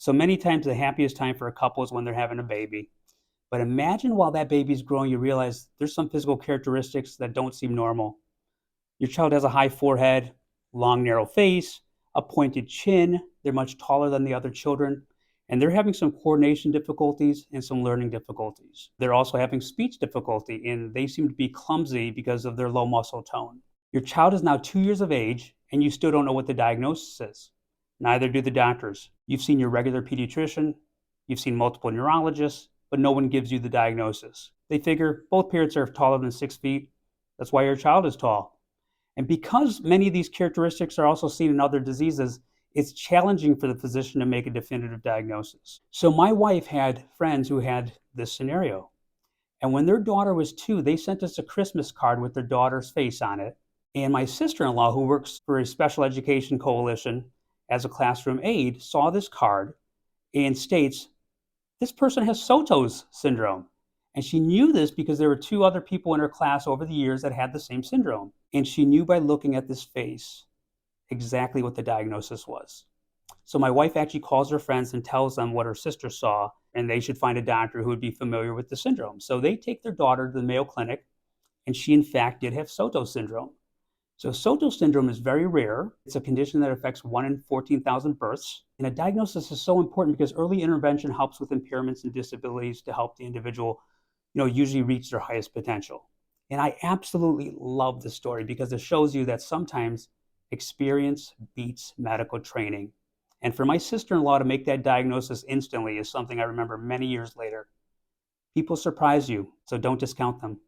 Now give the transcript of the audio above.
So many times the happiest time for a couple is when they're having a baby. But imagine while that baby's growing, you realize there's some physical characteristics that don't seem normal. Your child has a high forehead, long, narrow face, a pointed chin. They're much taller than the other children, and they're having some coordination difficulties and some learning difficulties. They're also having speech difficulty, and they seem to be clumsy because of their low muscle tone. Your child is now 2 years of age, and you still don't know what the diagnosis is. Neither do the doctors. You've seen your regular pediatrician, you've seen multiple neurologists, but no one gives you the diagnosis. They figure both parents are taller than 6 feet. That's why your child is tall. And because many of these characteristics are also seen in other diseases, it's challenging for the physician to make a definitive diagnosis. So my wife had friends who had this scenario. And when their daughter was 2, they sent us a Christmas card with their daughter's face on it. And my sister-in-law, who works for a special education coalition as a classroom aide, saw this card and states, this person has Soto's syndrome. And she knew this because there were 2 other people in her class over the years that had the same syndrome. And she knew by looking at this face exactly what the diagnosis was. So my wife actually calls her friends and tells them what her sister saw, and they should find a doctor who would be familiar with the syndrome. So they take their daughter to the Mayo Clinic, and she in fact did have Soto syndrome. So Soto syndrome is very rare. It's a condition that affects 1 in 14,000 births. And a diagnosis is so important because early intervention helps with impairments and disabilities to help the individual, usually reach their highest potential. And I absolutely love this story because it shows you that sometimes experience beats medical training. And for my sister-in-law to make that diagnosis instantly is something I remember many years later. People surprise you, so don't discount them.